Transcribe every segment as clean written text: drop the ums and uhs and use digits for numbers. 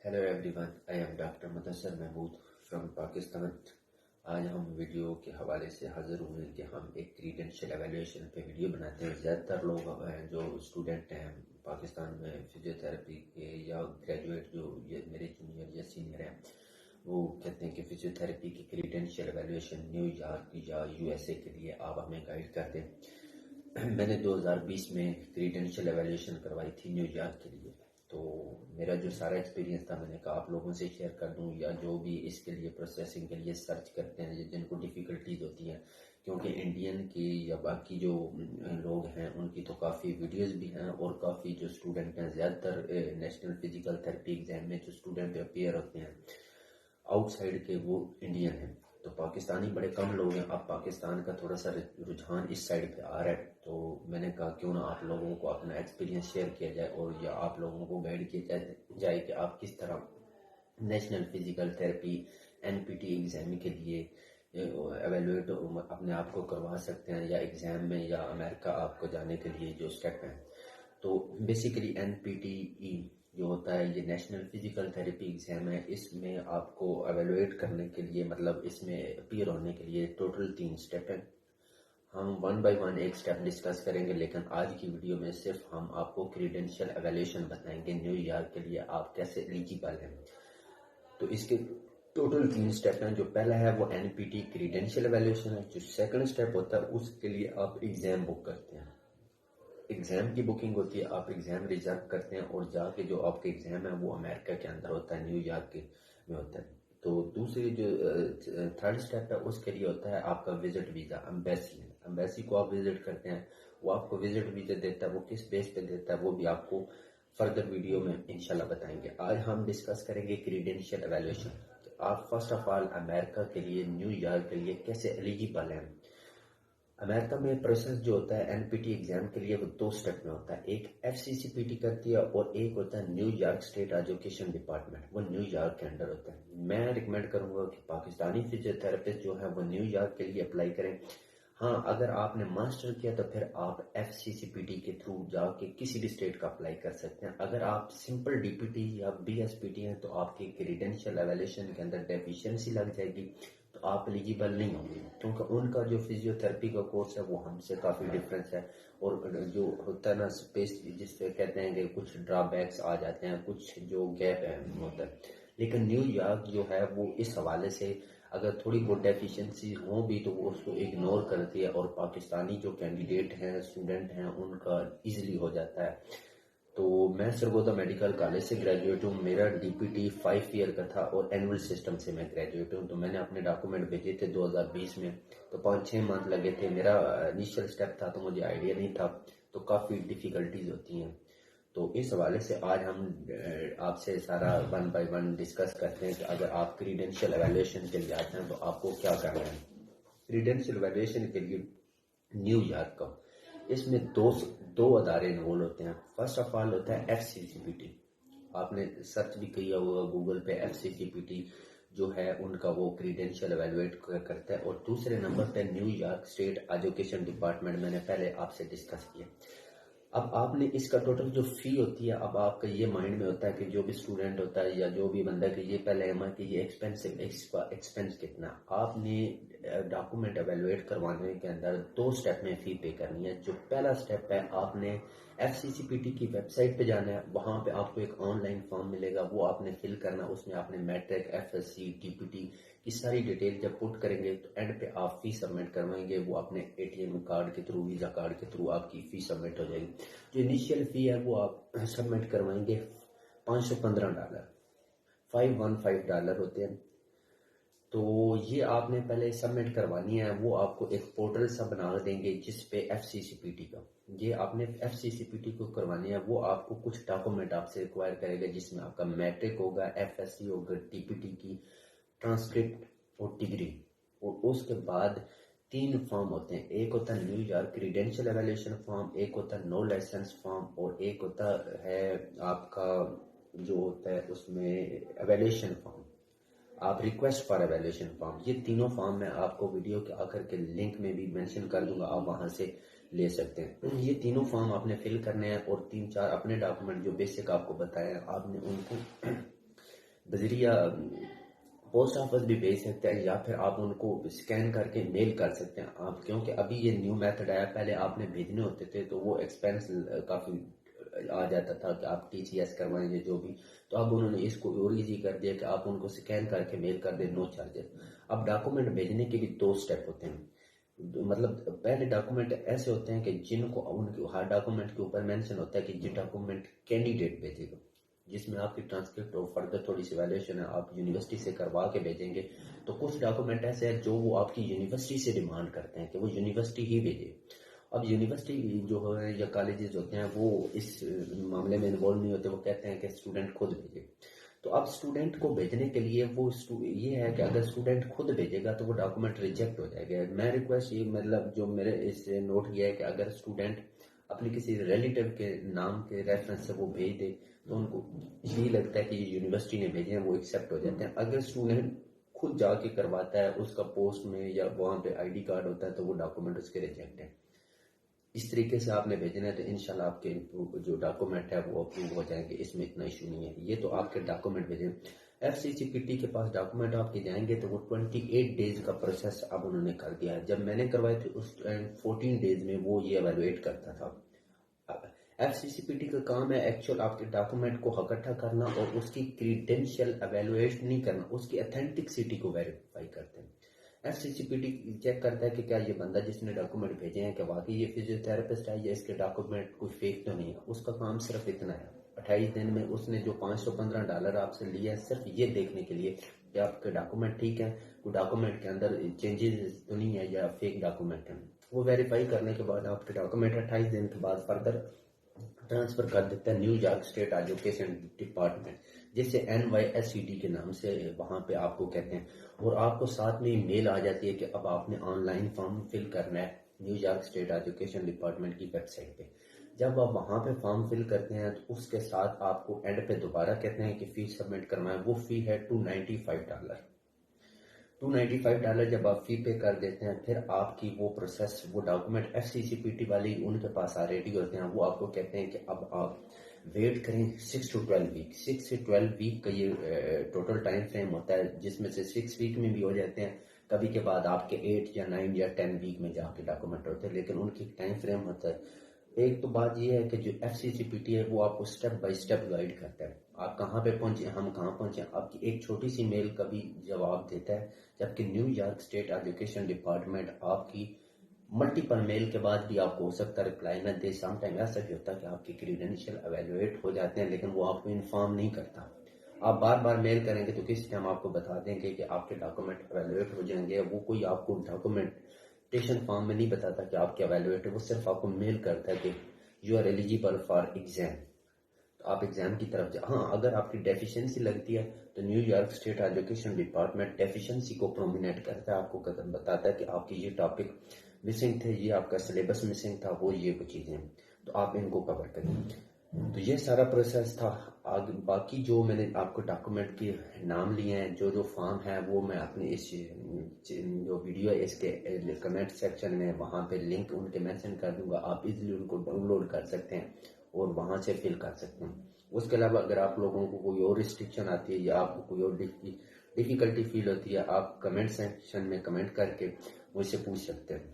Hello everyone, I am doctor Mudassar Mahmood from Pakistan. आज हम video के हवाले से हाजिर हुए कि हम एक क्रीडेंशियल एवेल्यूएशन पे वीडियो बनाते हैं। ज़्यादातर लोग जो स्टूडेंट हैं पाकिस्तान में फिजियोथेरेपी के या ग्रेजुएट जो ये मेरे जूनियर या सीनियर हैं, वो कहते हैं कि फिजियोथेरेपी की क्रीडेंशियल एवेल्यूएशन न्यूयॉर्क या यूएसए के लिए आप हमें गाइड कर दें। मैंने 2020 में क्रीडेंशियल एवेल्यूएशन करवाई थी न्यूयॉर्क के लिए। तो मेरा जो सारा एक्सपीरियंस था मैंने कहा आप लोगों से शेयर कर दूं, या जो भी इसके लिए प्रोसेसिंग के लिए सर्च करते हैं या जिनको डिफ़िकल्टीज होती हैं, क्योंकि इंडियन की या बाकी जो लोग हैं उनकी तो काफ़ी वीडियोस भी हैं और काफ़ी जो स्टूडेंट हैं, ज़्यादातर नेशनल फिजिकल थेरेपी एग्जाम में जो स्टूडेंट अपेयर होते हैं आउटसाइड के वो इंडियन हैं। तो पाकिस्तानी बड़े कम लोग हैं। अब पाकिस्तान का थोड़ा सा रुझान इस साइड पे आ रहा है, तो मैंने कहा क्यों ना आप लोगों को अपना एक्सपीरियंस शेयर किया जाए और या आप लोगों को गाइड किया जाए कि आप किस तरह national physical therapy NPT exam के लिए एवेलुएट अपने आप को करवा सकते हैं, या एग्ज़ाम में या अमेरिका आपको जाने के लिए जो स्टेप हैं। तो बेसिकली एनपीटीई जो होता है ये नेशनल फिजिकल थेरेपी एग्जाम है। इसमें आपको एवेलुएट करने के लिए, मतलब इसमें अपीयर होने के लिए टोटल 3 स्टेप हैं। हम 1 बाय 1 एक स्टेप डिस्कस करेंगे, लेकिन आज की वीडियो में सिर्फ हम आपको क्रीडेंशियल एवेल्यूएशन बताएंगे न्यूयॉर्क के लिए आप कैसे एलिजिबल हैं। तो इसके टोटल 3 स्टेप हैं। जो पहला है वो एनपीटी क्रीडेंशियल एवेल्यूएशन है। जो सेकंड स्टेप होता है उसके लिए आप एग्जाम बुक करते हैं। एग्जाम की बुकिंग होती है, आप एग्जाम रिजर्व करते हैं और जाके जो आपके एग्जाम है वो अमेरिका के अंदर होता है, न्यूयॉर्क के में होता है। तो दूसरी जो थर्ड स्टेप है उसके लिए होता है आपका विजिट वीज़ा। अम्बेसी को आप विजिट करते हैं, वो आपको विजिट वीज़ा देता है। वो किस बेस पे देता है वो भी आपको फर्दर वीडियो में इंशाल्लाह बताएंगे। आज हम डिस्कस करेंगे क्रीडेंशियल एवेल्यूएशन। तो आप फर्स्ट ऑफ ऑल अमेरिका के लिए, न्यूयॉर्क के लिए कैसे एलिजिबल हैं। अमेरिका में प्रोसेस जो होता है एनपीटी एग्जाम के लिए वो 2 स्टेप में होता है। एक एफसीसीपीटी करती है और एक होता है न्यूयॉर्क स्टेट एजुकेशन डिपार्टमेंट, वो न्यूयॉर्क के अंडर होता है। मैं रिकमेंड करूंगा कि पाकिस्तानी फिजियोथेरेपिस्ट जो है वो न्यूयॉर्क के लिए अप्लाई करें। हाँ, अगर आपने मास्टर किया तो फिर आप एफसीसीपीटी के थ्रू जाके किसी भी स्टेट का अप्लाई कर सकते हैं। अगर आप सिंपल डीपीटी या बीएसपीटी हैं तो आपकी क्रीडेंशियल एवेल्यूएशन के अंदर डेफिशिएंसी लग जाएगी, तो आप एलिजिबल नहीं होंगे, क्योंकि उनका जो फिजियोथेरेपी का कोर्स है वो हमसे काफ़ी डिफरेंस है। और जो होता है ना स्पेस जिससे कहते हैं कि कुछ ड्रॉबैक्स आ जाते हैं, कुछ जो गैप है होता है। लेकिन न्यूयॉर्क जो है वो इस हवाले से अगर थोड़ी बहुत डेफिशिएंसी हो भी तो वो उसको इग्नोर करती है और पाकिस्तानी जो कैंडिडेट हैं, स्टूडेंट हैं, उनका ईजिली हो जाता है। तो मैं सरगोदा मेडिकल कॉलेज से ग्रेजुएट हूँ। मेरा डीपीटी 5 ईयर का था और एनुअल सिस्टम से मैं ग्रेजुएट हूँ। तो मैंने अपने डॉक्यूमेंट भेजे थे 2020 में, तो 5-6 मंथ लगे थे। मेरा इनिशियल स्टेप था तो मुझे आइडिया नहीं था, तो काफ़ी डिफ़िकल्टीज होती हैं। तो इस हवाले से आज हम आपसे सारा 1 बाय 1 डिस्कस करते हैं कि अगर आप क्रीडेंशियल एवेल्यूएशन के लिए आते हैं तो आपको क्या करना है। क्रीडेंशियल एवेल्यूएशन के लिए न्यूयॉर्क का, इसमें दो अदारे इन्वॉल्व होते हैं। फर्स्ट ऑफ ऑल होता है एफसीसीपीटी। आपने सर्च भी किया होगा गूगल पे, एफसीसीपीटी जो है उनका वो क्रीडेंशियल एवेलुएट करता है। और दूसरे नंबर पे न्यूयॉर्क स्टेट एजुकेशन डिपार्टमेंट, मैंने पहले आपसे डिस्कस किया। अब आपने इसका टोटल जो फी होती है, अब आपका ये माइंड में होता है कि जो भी स्टूडेंट होता है या जो भी बंदा कि ये पहले एम कि ये एक्सपेंसिव, इसका एक्सपेंस कितना। आपने डॉक्यूमेंट एवेलुएट करवाने के अंदर 2 स्टेप में फ़ी पे करनी है। जो पहला स्टेप है, आपने एफसीसीपीटी की वेबसाइट पे जाना है। वहाँ पे आपको एक ऑनलाइन फॉर्म मिलेगा, वो आपने फिल करना। उसमें आपने मैट्रिक, एफएससी, टीपीटी की सारी डिटेल जब पुट करेंगे तो एंड पे आप फी सबमिट करवाएंगे। वो अपने एटीएम कार्ड के थ्रू, वीज़ा कार्ड के थ्रू आपकी फ़ी सबमिट हो जाएगी। जो इनिशियल फ़ी है वो आप सबमिट करवाएंगे $515, $515 होते हैं। तो ये आपने पहले सबमिट करवानी है। वो आपको एक पोर्टल सा बना देंगे जिस पे एफसीसीपीटी का, ये आपने एफसीसीपीटी को करवानी है। वो आपको कुछ डॉक्यूमेंट आपसे रिक्वायर करेगा, जिसमें आपका मैट्रिक होगा, एफएससी होगा, टीपीटी की ट्रांसक्रिप्ट और डिग्री। और उसके बाद 3 फॉर्म होते हैं। एक होता है न्यूयॉर्क क्रीडेंशियल एवेल्यूएशन फॉर्म, एक होता है नो लाइसेंस फॉर्म, और एक होता है आपका जो होता है उसमें एवेल्यूएशन फॉर्म, आप रिक्वेस्ट फॉर एवेल्यूएशन फॉर्म। ये तीनों फॉर्म मैं आपको वीडियो के आखिर के लिंक में भी मेंशन कर दूंगा, आप वहां से ले सकते हैं। ये तीनों फॉर्म आपने फिल करने हैं और 3-4 अपने डॉक्यूमेंट जो बेसिक आपको बताया आपने उनको بذریعہ پوسٹ آفس بھی بھیج سکتے ہیں، یا پھر آپ ان کو اسکین کر کے میل کر سکتے ہیں آپ، کیونکہ ابھی یہ نیو میتھڈ آیا، پہلے آپ نے بھیجنے ہوتے تھے تو وہ ایکسپینس کافی آ جاتا تھا کہ آپ ٹی سی ایس کروائیں گے جو بھی، تو اب انہوں نے اس کو اور ایزی کر دیا کہ آپ ان کو اسکین کر کے میل کر دیں، نو چارجز۔ اب ڈاکومنٹ بھیجنے کے بھی 2 سٹیپ ہوتے ہیں، مطلب پہلے ڈاکومنٹ ایسے ہوتے ہیں کہ جن کو ان کے ہر ڈاکومنٹ کے اوپر مینشن ہوتا ہے کہ یہ ڈاکومنٹ کینڈیڈیٹ بھیجے گا، جس میں آپ کی ٹرانسکرپٹ اور فردر تھوڑی سی ویلیویشن ہے آپ یونیورسٹی سے کروا کے بھیجیں گے۔ تو کچھ ڈاکومنٹ ایسے ہیں جو وہ آپ کی یونیورسٹی سے ڈیمانڈ کرتے ہیں کہ وہ یونیورسٹی ہی بھیجے۔ اب یونیورسٹی جو ہے یا کالجز ہوتے ہیں وہ اس معاملے میں انوالو نہیں ہوتے، وہ کہتے ہیں کہ اسٹوڈنٹ خود بھیجے۔ تو اب اسٹوڈنٹ کو بھیجنے کے لیے وہ یہ ہے کہ اگر اسٹوڈنٹ خود بھیجے گا تو وہ ڈاکومنٹ ریجیکٹ ہو جائے گا۔ میں ریکویسٹ یہ مطلب جو میرے اس سے نوٹ کیا ہے کہ اگر اسٹوڈنٹ اپنے کسی ریلیٹو کے نام کے ریفرنس سے وہ بھیج دے تو ان کو یہی لگتا ہے کہ یہ یونیورسٹی نے بھیجے ہیں، وہ ایکسیپٹ ہو جاتے ہیں۔ اگر اسٹوڈنٹ خود جا کے کرواتا ہے اس کا پوسٹ میں یا وہاں پہ آئی ڈی کارڈ ہوتا ہے تو وہ ڈاکومنٹ اس کے ریجیکٹ ہیں۔ اس طریقے سے آپ نے بھیجنا ہے تو انشاءاللہ آپ کے جو ڈاکومنٹ ہے وہ اپروو ہو جائیں گے، اس میں اتنا ایشو نہیں ہے۔ یہ تو آپ کے ڈاکومنٹ بھیجیں۔ ایف سی سی پی ٹی کے پاس ڈاکومنٹ آپ کے جائیں گے تو وہ 28 ڈیز کا پروسیس اب انہوں نے کر دیا ہے۔ جب میں نے کروائے تھے اس ٹائم 14 ڈیز میں وہ یہ ایویلویٹ کرتا تھا۔ ایف سی سی پی ٹی کا کام ہے ایکچوئل آپ کے ڈاکومنٹ کو اکٹھا کرنا اور اس کی کریڈینشیل ایویلویٹ نہیں کرنا، اس کی اتھینٹکسٹی کو ویریفائی کرتے ہیں۔ ایف سی سی پی ٹی چیک کرتا ہے کہ کیا یہ بندہ جس نے ڈاکومنٹ بھیجے ہیں کہ واقعی یہ فزیو تھراپسٹ ہے یا اس کے ڈاکومنٹ کوئی فیک تو نہیں ہے۔ اس کا کام صرف اتنا ہے، 28 دن میں اس نے جو $515 آپ سے لیا ہے صرف یہ دیکھنے کے لیے کہ آپ کے ڈاکومنٹ ٹھیک ہے، کوئی ڈاکومنٹ کے اندر چینجز تو نہیں ہے یا فیک ڈاکومنٹ ہے۔ وہ ویریفائی کرنے کے بعد آپ کے ڈاکومنٹ 28 دن کے بعد فردر ٹرانسفر کر دیتا ہے new York state education department, جسے NYSCD کے نام سے وہاں پہ آپ کو کہتے ہیں، اور آپ کو ساتھ میں میل آ جاتی ہے کہ اب آپ نے آن لائن فارم فل کرنا ہے new York state education department کی ویب سائٹ پہ۔ جب آپ وہاں پہ فارم فل کرتے ہیں تو اس کے ساتھ آپ کو اینڈ پہ دوبارہ کہتے ہیں کہ فی سبمٹ کرنا ہے، وہ فی ہے $295۔ $295 جب آپ فی پے کر دیتے ہیں پھر آپ کی وہ پروسیس، وہ ڈاکومنٹ ایف سی سی پی ٹی والی ان کے پاس آلریڈی ہوتے ہیں، وہ آپ کو کہتے ہیں کہ اب آپ ویٹ کریں 6 to 12 ویک۔ 6 سے 12 ویک کا یہ ٹوٹل ٹائم فریم ہوتا ہے، جس میں سے 6 ویک میں بھی ہو جاتے ہیں، کبھی کے بعد آپ کے 8 یا 9 یا 10 ویک میں جا کے ڈاکومنٹ ہوتے ہیں، لیکن ان کی ٹائم فریم ہوتا ہے۔ ایک تو بات یہ ہے کہ جو ایف سی سی پی ٹی ہے وہ آپ کو سٹیپ بائی سٹیپ گائیڈ کرتا ہے، آپ کہاں پہ پہنچے، ہم کہاں پہنچے، آپ کی ایک چھوٹی سی میل کا بھی جواب دیتا ہے، جبکہ new York state education department آپ کی ملٹیپل میل کے بعد بھی آپ کو ہو سکتا ہے رپلائی نہ دے۔ سم ٹائم ایسا بھی ہوتا ہے کہ آپ کی کریڈینشیل ایویلویٹ ہو جاتے ہیں لیکن وہ آپ کو انفارم نہیں کرتا۔ آپ بار بار میل کریں گے تو کس ٹائم آپ کو بتا دیں گے کہ آپ کے ڈاکومنٹ ایویلویٹ ہو جائیں گے، وہ کوئی آپ کو ڈاکومنٹیشن فارم میں نہیں بتاتا کہ آپ کے ایویلویٹ ہے، وہ صرف آپ کو میل کرتا ہے کہ you are eligible for exam, تو آپ ایگزام کی طرف ہاں اگر آپ کی ڈیفیشنسی لگتی ہے تو new York state education department deficiency کو پرومینیٹ کرتا ہے، آپ کو بتاتا ہے کہ آپ کی یہ ٹاپک مسنگ تھے، یہ آپ کا سلیبس مسنگ تھا، وہ یہ کچھ چیزیں ہیں، تو آپ ان کو کور کریں۔ تو یہ سارا پروسیس تھا۔ آگے باقی جو میں نے آپ کو ڈاکومنٹ کے نام لیے ہیں، جو فارم ہے وہ میں اپنے اس جو ویڈیو ہے اس کے کمنٹ سیکشن میں وہاں پہ لنک ان کے مینشن کر دوں گا، آپ ایزیلی ان کو ڈاؤن لوڈ کر سکتے ہیں اور وہاں سے فل کر سکتے ہیں۔ اس کے علاوہ اگر آپ لوگوں کو کوئی اور ریسٹرکشن آتی ہے یا آپ کو کوئی اور ڈیفیکلٹی فیل ہوتی ہے، آپ کمنٹ سیکشن میں کمنٹ کر کے مجھ سے پوچھ سکتے ہیں۔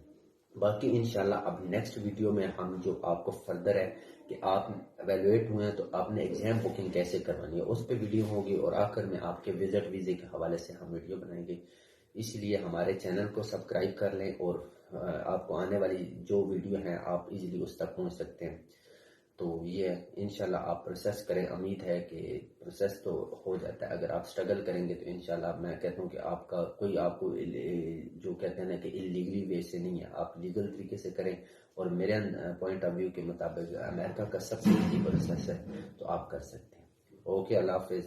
باقی انشاءاللہ اب نیکسٹ ویڈیو میں ہم جو آپ کو فردر ہے کہ آپ ایویلویٹ ہوئے ہیں تو آپ نے ایگزام بکنگ کیسے کروانی ہے اس پہ ویڈیو ہوگی، اور آخر میں آپ کے وزٹ ویزے کے حوالے سے ہم ویڈیو بنائیں گے۔ اس لیے ہمارے چینل کو سبسکرائب کر لیں اور آپ کو آنے والی جو ویڈیو ہیں آپ ایزیلی اس تک پہنچ سکتے ہیں۔ تو یہ انشاءاللہ آپ پروسیس کریں، امید ہے کہ پروسیس تو ہو جاتا ہے۔ اگر آپ سٹرگل کریں گے تو انشاءاللہ میں کہتا ہوں کہ آپ کا کوئی آپ کو جو کہتے ہیں نا کہ اللیگلی وے سے نہیں ہے، آپ لیگل طریقے سے کریں، اور میرے پوائنٹ آف ویو کے مطابق امریکہ کا سب سے ایزی پروسیس ہے، تو آپ کر سکتے ہیں۔ اوکے، اللہ حافظ۔